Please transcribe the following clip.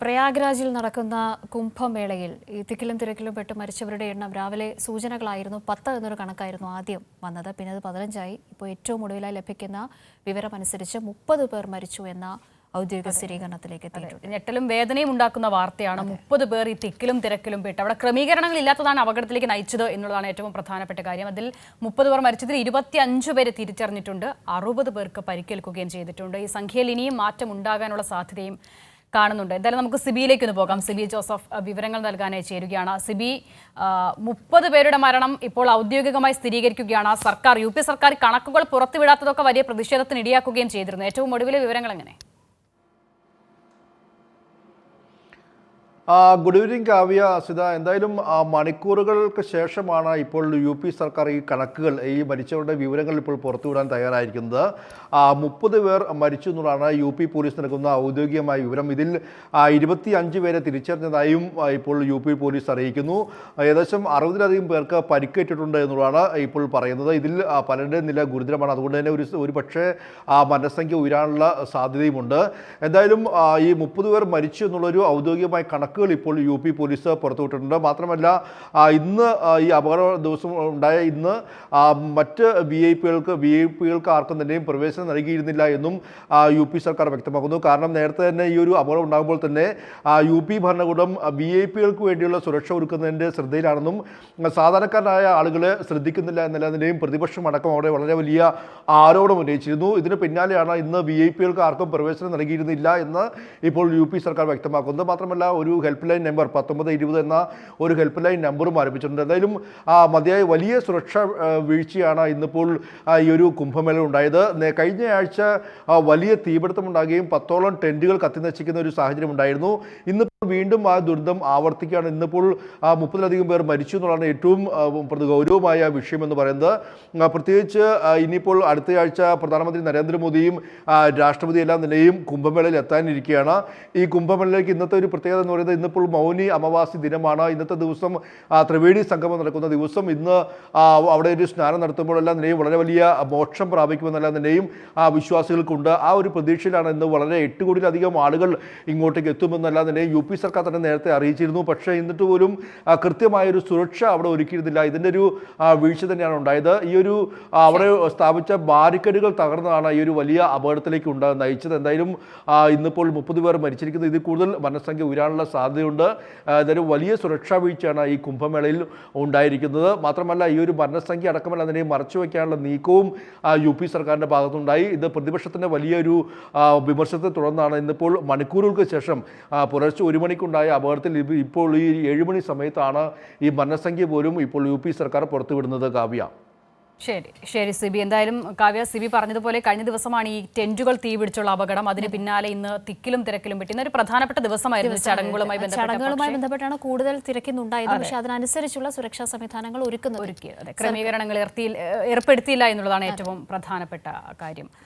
പ്രയാഗ്രാജിൽ നടക്കുന്ന കുംഭമേളയിൽ ഈ തിക്കിലും തിരക്കിലും പെട്ട് മരിച്ചവരുടെ എണ്ണം രാവിലെ സൂചനകളായിരുന്നു 10 എന്നൊരു കണക്കായിരുന്നു ആദ്യം വന്നത്. പിന്നെ അത് 15ആയി. ഇപ്പോൾ ഏറ്റവും ഒടുവിലായി ലഭിക്കുന്ന വിവരമനുസരിച്ച് 30 പേർ മരിച്ചു എന്ന ഔദ്യോഗിക സ്ഥിരീകരണത്തിലേക്ക് എത്തിയിട്ടുണ്ട്. ഞെട്ടലും വേദനയും ഉണ്ടാക്കുന്ന വാർത്തയാണ്. 30 പേർ ഈ തിക്കിലും തിരക്കിലും പെട്ട് അവിടെ ക്രമീകരണങ്ങൾ ഇല്ലാത്തതാണ് അപകടത്തിലേക്ക് നയിച്ചത് എന്നുള്ളതാണ് ഏറ്റവും പ്രധാനപ്പെട്ട കാര്യം. അതിൽ 30 പേർ മരിച്ചതിൽ 25 പേരെ തിരിച്ചറിഞ്ഞിട്ടുണ്ട്, 60 പേർക്ക് പരിക്കേൽക്കുകയും ചെയ്തിട്ടുണ്ട്. ഈ സംഖ്യയിൽ ഇനിയും മാറ്റം ഉണ്ടാകാനുള്ള സാധ്യതയും കാണുന്നുണ്ട്. എന്തായാലും നമുക്ക് സിബിയിലേക്ക് ഒന്ന് പോകാം. സിബി ജോസഫ് വിവരങ്ങൾ നൽകാനായി ചേരുകയാണ്. സിബി, 30 പേരുടെ മരണം ഇപ്പോൾ ഔദ്യോഗികമായി സ്ഥിരീകരിക്കുകയാണ് സർക്കാർ. യു.പി. സർക്കാർ കണക്കുകൾ പുറത്തുവിടാത്തതൊക്കെ വലിയ പ്രതിഷേധത്തിന് ഇടയാക്കുകയും ചെയ്തിരുന്നു. ഏറ്റവും ഒടുവിലെ വിവരങ്ങൾ എങ്ങനെ? Good evening Kavya, Asitha. എന്തായാലും മണിക്കൂറുകൾക്ക് ശേഷമാണ് ഇപ്പോൾ യു.പി. സർക്കാർ ഈ കണക്കുകൾ, ഈ മരിച്ചവരുടെ വിവരങ്ങൾ ഇപ്പോൾ പുറത്തുവിടാൻ തയ്യാറായിരിക്കുന്നത്. 30 പേർ മരിച്ചു എന്നുള്ളതാണ് യു.പി. പോലീസ് നൽകുന്ന ഔദ്യോഗികമായ വിവരം. ഇതിൽ 25 പേരെ തിരിച്ചറിഞ്ഞതായും ഇപ്പോൾ യു.പി. പോലീസ് അറിയിക്കുന്നു. ഏകദേശം 60-ലധികം പേർക്ക് പരിക്കേറ്റിട്ടുണ്ട് എന്നുള്ളതാണ് ഇപ്പോൾ പറയുന്നത്. ഇതിൽ പലരുടെ നില ഗുരുതരമാണ്. അതുകൊണ്ട് തന്നെ ഒരു പക്ഷേ മരണസംഖ്യ ഉയരാനുള്ള സാധ്യതയുമുണ്ട്. എന്തായാലും ഈ 30 പേർ മരിച്ചു എന്നുള്ളൊരു ഔദ്യോഗികമായ കണക്ക് ഇപ്പോൾ യു.പി. പോലീസ് പുറത്തുവിട്ടിട്ടുണ്ട്. മാത്രമല്ല, ഇന്ന് ഈ അപകട ദിവസം ഉണ്ടായ ഇന്ന് മറ്റ് വി ഐ പികൾക്ക് ആർക്കും തന്നെയും പ്രവേശനം നൽകിയിരുന്നില്ല എന്നും യു.പി. സർക്കാർ വ്യക്തമാക്കുന്നു. കാരണം നേരത്തെ തന്നെ ഈ ഒരു അപകടം ഉണ്ടാകുമ്പോൾ തന്നെ യു.പി. ഭരണകൂടം വി ഐ പികൾക്ക് വേണ്ടിയുള്ള സുരക്ഷ ഒരുക്കുന്നതിൻ്റെ ശ്രദ്ധയിലാണെന്നും സാധാരണക്കാരായ ആളുകളെ ശ്രദ്ധിക്കുന്നില്ല എന്നതിൻ്റെയും പ്രതിപക്ഷം അടക്കം അവിടെ വളരെ വലിയ ആരോപണം ഉന്നയിച്ചിരുന്നു. ഇതിന് പിന്നാലെയാണ് ഇന്ന് വി ഐ പികൾക്ക് ആർക്കും പ്രവേശനം നൽകിയിരുന്നില്ല എന്ന് ഇപ്പോൾ യു.പി. സർക്കാർ വ്യക്തമാക്കുന്നത്. മാത്രമല്ല, ഒരു ഹെൽപ്പ് ലൈൻ നമ്പർ 1920 എന്ന ഒരു ഹെൽപ്പ് ലൈൻ നമ്പറും ആരംഭിച്ചിട്ടുണ്ട്. എന്തായാലും മതിയായ വലിയ സുരക്ഷാ വീഴ്ചയാണ് ഇന്നിപ്പോൾ ഈ ഒരു കുംഭമേള ഉണ്ടായത്. കഴിഞ്ഞ ആഴ്ച വലിയ തീപിടുത്തമുണ്ടാകുകയും 10ഓളം ടെൻറ്റുകൾ കത്തിനശിക്കുന്ന ഒരു സാഹചര്യം ഉണ്ടായിരുന്നു. ഇന്നിപ്പോൾ വീണ്ടും ആ ദുരന്തം ആവർത്തിക്കുകയാണ്. ഇന്നിപ്പോൾ 30-ലധികം പേർ മരിച്ചു എന്നുള്ളതാണ് ഏറ്റവും ഗൗരവമായ വിഷയം എന്ന് പറയുന്നത്. പ്രത്യേകിച്ച് ഇനിയിപ്പോൾ അടുത്തയാഴ്ച പ്രധാനമന്ത്രി നരേന്ദ്രമോദിയും രാഷ്ട്രപതിയെല്ലാം തന്നെയും കുംഭമേളയിൽ എത്താനിരിക്കുകയാണ്. ഈ കുംഭമേളയിലേക്ക് ഇന്നത്തെ ഒരു പ്രത്യേകത എന്ന് പറയുന്നത്, ഇന്നിപ്പോൾ മൗനി അമാവാസി ദിനമാണ്. ഇന്നത്തെ ദിവസം ത്രിവേണി സംഗമം നടക്കുന്ന ദിവസം. ഇന്ന് അവിടെ ഒരു സ്നാനം നടത്തുമ്പോഴെല്ലാം തന്നെയും വളരെ വലിയ മോക്ഷം പ്രാപിക്കുമെന്നെല്ലാം തന്നെയും വിശ്വാസികൾക്കുണ്ട്. ആ ഒരു പ്രതീക്ഷയിലാണ് ഇന്ന് വളരെ 8 കോടിയിലധികം ആളുകൾ ഇങ്ങോട്ടേക്ക് എത്തുമെന്നെല്ലാം തന്നെ യു.പി. സർക്കാർ തന്നെ നേരത്തെ അറിയിച്ചിരുന്നു. പക്ഷേ എന്നിട്ട് പോലും കൃത്യമായൊരു സുരക്ഷ അവിടെ ഒരുക്കിയിരുന്നില്ല. ഇതിൻ്റെ ഒരു വീഴ്ച തന്നെയാണ് ഉണ്ടായത്. ഈ ഒരു അവിടെ സ്ഥാപിച്ച ബാരിക്കേഡുകൾ തകർന്നതാണ് ഈ ഒരു വലിയ അപകടത്തിലേക്ക് നയിച്ചത്. എന്തായാലും ഇന്നിപ്പോൾ 30 പേർ മരിച്ചിരിക്കുന്നത്. ഇതിൽ കൂടുതൽ മരണസംഖ്യ ഉയരാനുള്ള സാധ്യതയുണ്ട്. അതൊരു വലിയ സുരക്ഷാ വീഴ്ചയാണ് ഈ കുംഭമേളയിൽ ഉണ്ടായിരിക്കുന്നത്. മാത്രമല്ല, ഈ ഒരു മരണസംഖ്യ അടക്കമല്ല അതിനെ മറച്ചു വയ്ക്കാനുള്ള നീക്കവും യു.പി. സർക്കാരിൻ്റെ ഭാഗത്തുണ്ടായി. ഇത് പ്രതിപക്ഷത്തിൻ്റെ വലിയൊരു വിമർശനത്തെ തുടർന്നാണ് ഇന്നിപ്പോൾ മണിക്കൂറുകൾക്ക് ശേഷം പുലർച്ചെ 1 മണിക്കുണ്ടായ അപകടത്തിൽ ഇപ്പോൾ ഈ 7 മണി സമയത്താണ് ഈ മരണസംഖ്യ പോലും ഇപ്പോൾ യു.പി. സർക്കാർ പുറത്തുവിടുന്നത്. കാവ്യ. ശരി സിബി. എന്തായാലും കാവ്യ, സിബി പറഞ്ഞതുപോലെ കഴിഞ്ഞ ദിവസമാണ് ഈ ടെന്റുകൾ തീപിടിച്ചുള്ള അപകടം. അതിന് പിന്നാലെ ഇന്ന് തിക്കിലും തിരക്കിലും പെട്ടി. ഇന്നൊരു പ്രധാനപ്പെട്ട ദിവസമായിരുന്നു. ചടങ്ങുകളുമായി ബന്ധപ്പെട്ടാണ് കൂടുതൽ തിരക്കുന്നുണ്ടായത്. പക്ഷേ അതിനനുസരിച്ചുള്ള സുരക്ഷാ സംവിധാനങ്ങൾ ഒരുക്കിയത്, ക്രമീകരണങ്ങൾ ഏർപ്പെടുത്തിയില്ല എന്നുള്ളതാണ് ഏറ്റവും പ്രധാനപ്പെട്ട കാര്യം.